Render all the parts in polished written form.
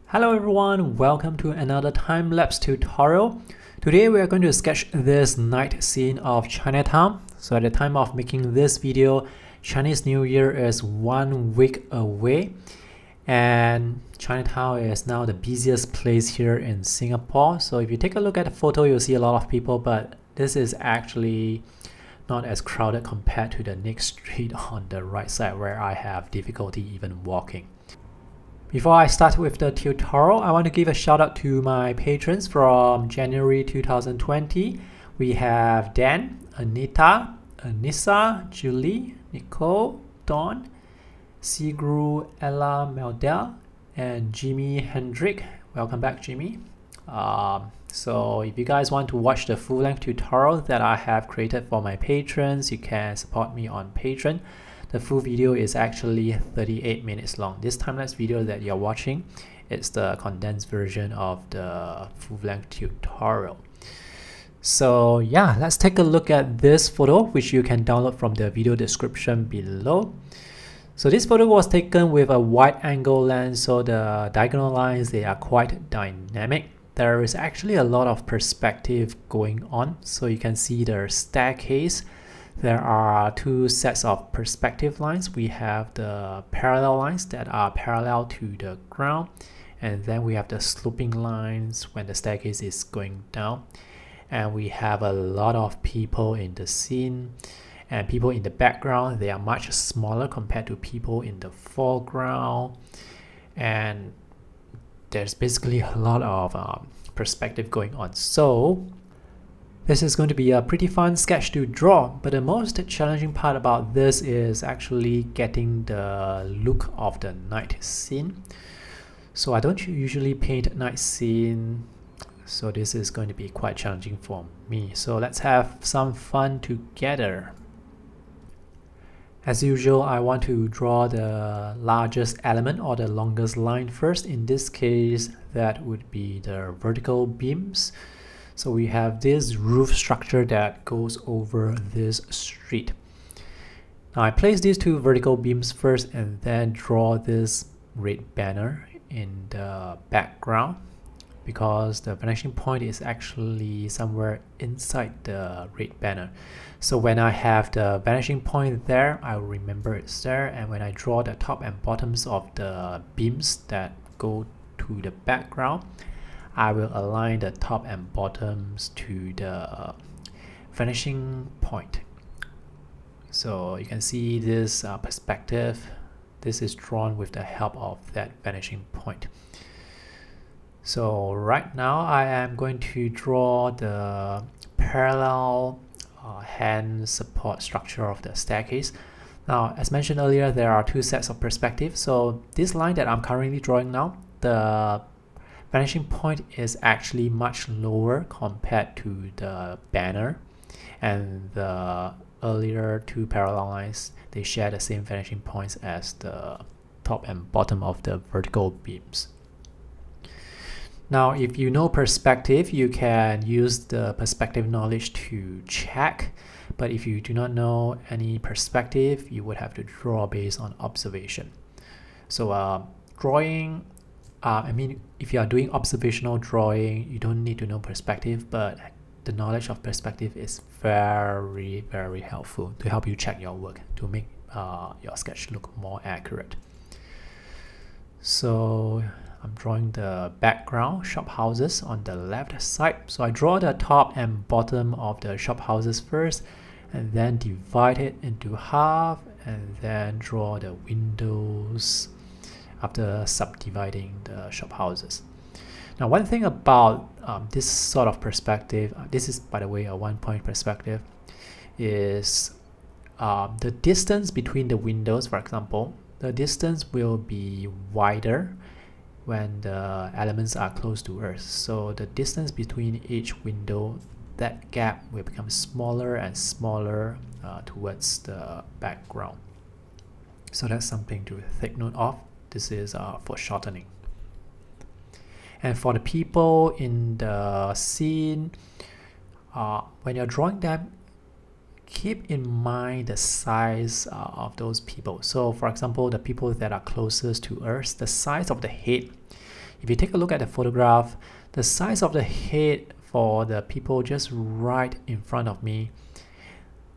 Hello everyone, welcome to another time-lapse tutorial. Today we are going to sketch this night scene of Chinatown. So at the time of making this video, Chinese New Year is 1 week away and Chinatown is now the busiest place here in Singapore. So if you take a look at the photo, you'll see a lot of people, but this is actually not as crowded compared to the next street on the right side where I have difficulty even walking. Before I start with the tutorial, I want to give a shout out to my patrons from January 2020. We have Dan, Anita, Anissa, Julie, Nicole, Dawn, Sigru, Ella, Meldel, and Jimmy Hendrick. Welcome back, Jimmy. So if you guys want to watch the full-length tutorial that I have created for my patrons, you can support me on Patreon. The full video is actually 38 minutes long. This time-lapse video that you're watching is the condensed version of the full-length tutorial. So yeah, let's take a look at this photo, which you can download from the video description below. So this photo was taken with a wide-angle lens, so the diagonal lines, they are quite dynamic. There is actually a lot of perspective going on. So you can see the staircase. There are two sets of perspective lines. We have the parallel lines that are parallel to the ground, and then we have the sloping lines when the staircase is going down. And we have a lot of people in the scene, and people in the background, they are much smaller compared to people in the foreground. And there's basically a lot of perspective going on. So this is going to be a pretty fun sketch to draw, but the most challenging part about this is actually getting the look of the night scene. So I don't usually paint night scene, so this is going to be quite challenging for me. So let's have some fun together. As usual, I want to draw the largest element or the longest line first. In this case, that would be the vertical beams. So we have this roof structure that goes over this street. Now I place these two vertical beams first and then draw this red banner in the background, because the vanishing point is actually somewhere inside the red banner. So when I have the vanishing point there, I will remember it's there, and when I draw the top and bottoms of the beams that go to the background, I will align the top and bottoms to the vanishing point. So you can see this perspective. This is drawn with the help of that vanishing point. So right now I am going to draw the parallel hand support structure of the staircase. Now, as mentioned earlier, there are two sets of perspective. So this line that I'm currently drawing now, the vanishing point is actually much lower compared to the banner, and the earlier two parallel lines, they share the same vanishing points as the top and bottom of the vertical beams. Now, if you know perspective, you can use the perspective knowledge to check, but if you do not know any perspective, you would have to draw based on observation. So drawing, if you are doing observational drawing, you don't need to know perspective, but the knowledge of perspective is very, very helpful to help you check your work, to make your sketch look more accurate. So I'm drawing the background shop houses on the left side. So I draw the top and bottom of the shop houses first, and then divide it into half, and then draw the windows after subdividing the shop houses. Now, one thing about this sort of perspective, this is, by the way, a 1-point perspective, is the distance between the windows. For example, the distance will be wider when the elements are close to Earth. So the distance between each window, that gap will become smaller and smaller towards the background. So that's something to take note of. This is foreshortening. And for the people in the scene, when you're drawing them, keep in mind the size of those people. So for example, the people that are closest to Earth, the size of the head, if you take a look at the photograph, the size of the head for the people just right in front of me,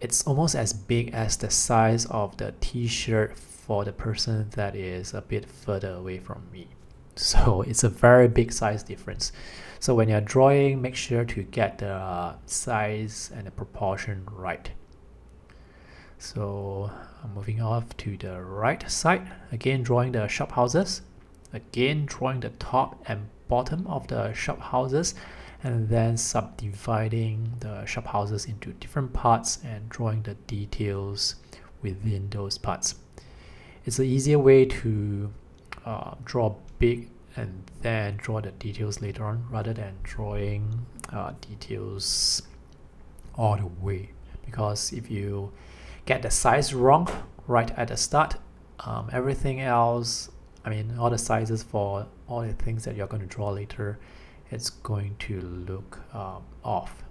it's almost as big as the size of the t-shirt for the person that is a bit further away from me. So it's a very big size difference. So when you're drawing, make sure to get the size and the proportion right. So I'm moving off to the right side, again drawing the shop houses, again drawing the top and bottom of the shop houses, and then subdividing the shop houses into different parts and drawing the details within those parts. It's an easier way to draw big and then draw the details later on, rather than drawing details all the way, because if you get the size wrong right at the start, everything else, I mean all the sizes for all the things that you're going to draw later, it's going to look off.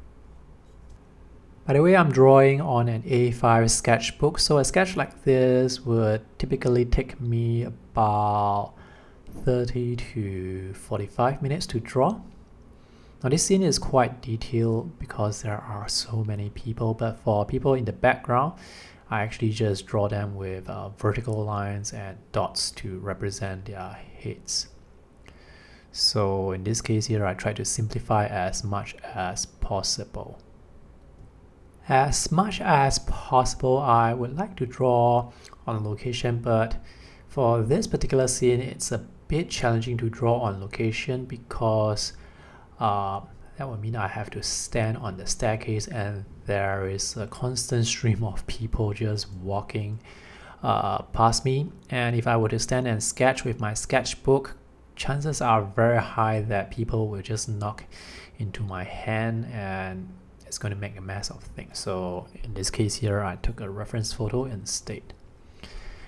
By the way, I'm drawing on an A5 sketchbook, so a sketch like this would typically take me about 30 to 45 minutes to draw. Now this scene is quite detailed because there are so many people, but for people in the background, I actually just draw them with vertical lines and dots to represent their heads. So in this case here, I try to simplify as much as possible. As much as possible, I would like to draw on location, but for this particular scene, it's a bit challenging to draw on location because that would mean I have to stand on the staircase and there is a constant stream of people just walking past me. And if I were to stand and sketch with my sketchbook, chances are very high that people will just knock into my hand and it's going to make a mess of things. So in this case here, I took a reference photo instead.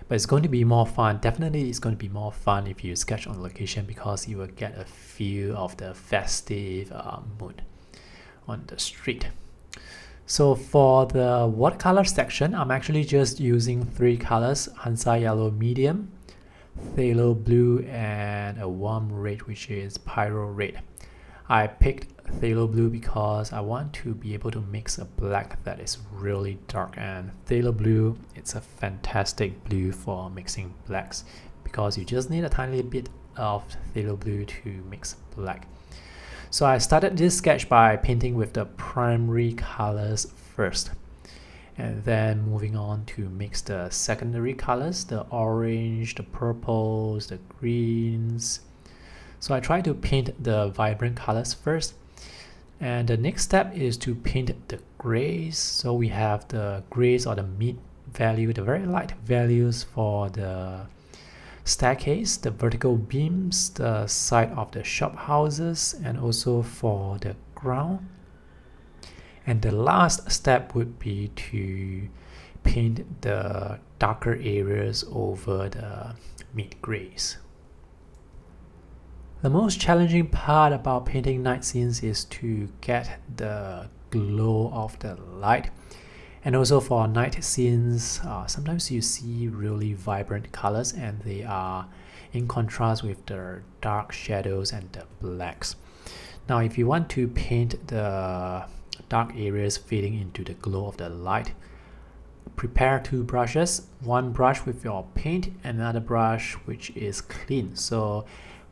But it's going to be more fun. Definitely it's going to be more fun if you sketch on location because you will get a feel of the festive mood on the street. So for the watercolor section, I'm actually just using 3 colors: Hansa Yellow Medium, Phthalo Blue, and a warm red, which is Pyro Red. I picked Phthalo Blue because I want to be able to mix a black that is really dark, and Phthalo Blue, it's a fantastic blue for mixing blacks because you just need a tiny bit of Phthalo Blue to mix black. So I started this sketch by painting with the primary colors first, and then moving on to mix the secondary colors, the orange, the purples, the greens. So I try to paint the vibrant colors first, and the next step is to paint the grays. So we have the grays or the mid value, the very light values for the staircase, the vertical beams, the side of the shop houses, and also for the ground. And the last step would be to paint the darker areas over the mid grays. The most challenging part about painting night scenes is to get the glow of the light. And also for night scenes, sometimes you see really vibrant colors and they are in contrast with the dark shadows and the blacks. Now if you want to paint the dark areas fading into the glow of the light, prepare 2 brushes, one brush with your paint, another brush which is clean. So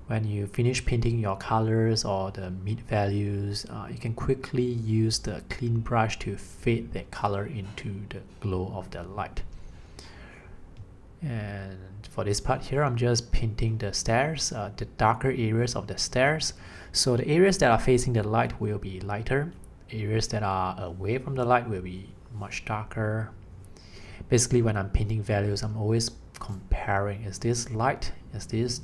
when you finish painting your colors or the mid values, you can quickly use the clean brush to fade that color into the glow of the light. And for this part here, I'm just painting the stairs, the darker areas of the stairs. So the areas that are facing the light will be lighter. Areas that are away from the light will be much darker. Basically, when I'm painting values, I'm always comparing, is this light, is this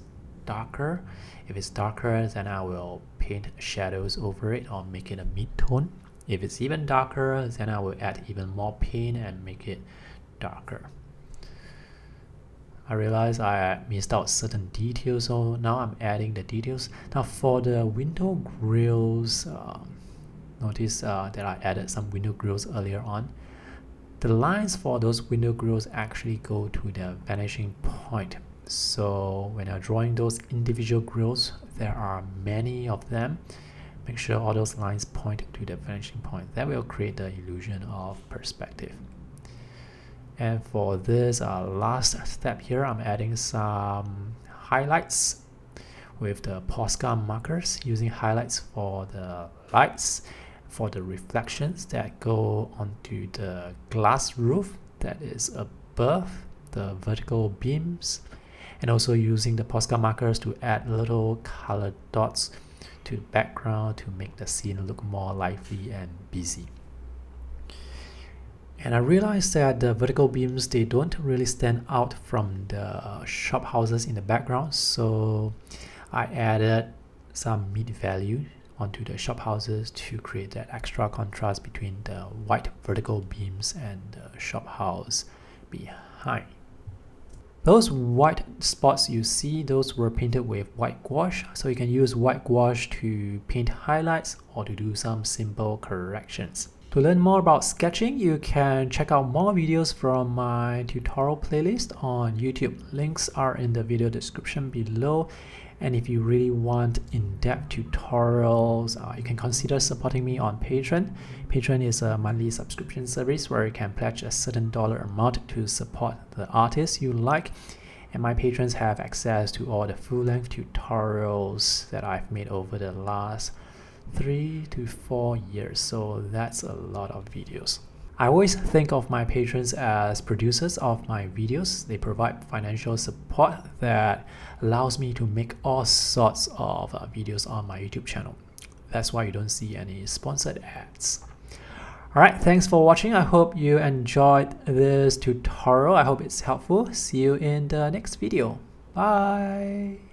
darker? If it's darker, then I will paint shadows over it or make it a mid-tone. If it's even darker, then I will add even more paint and make it darker. I realized I missed out certain details, so now I'm adding the details. Now for the window grills, notice that I added some window grills earlier on. The lines for those window grills actually go to the vanishing point. So when you're drawing those individual grills, there are many of them. Make sure all those lines point to the vanishing point. That will create the illusion of perspective. And for this last step here, I'm adding some highlights with the Posca markers, using highlights for the lights, for the reflections that go onto the glass roof that is above the vertical beams, and also using the Posca markers to add little colored dots to the background to make the scene look more lively and busy. And I realized that the vertical beams, they don't really stand out from the shop houses in the background, so I added some mid value onto the shop houses to create that extra contrast between the white vertical beams and the shop house behind. Those white spots you see, those were painted with white gouache, so you can use white gouache to paint highlights or to do some simple corrections. To learn more about sketching, you can check out more videos from my tutorial playlist on YouTube. Links are in the video description below. And if you really want in-depth tutorials, you can consider supporting me on Patreon. Patreon is a monthly subscription service where you can pledge a certain dollar amount to support the artists you like. And my patrons have access to all the full-length tutorials that I've made over the last 3 to 4 years, so that's a lot of videos. I always think of my patrons as producers of my videos. They provide financial support that allows me to make all sorts of videos on my YouTube channel. That's why you don't see any sponsored ads. Alright, thanks for watching. I hope you enjoyed this tutorial. I hope it's helpful. See you in the next video. Bye!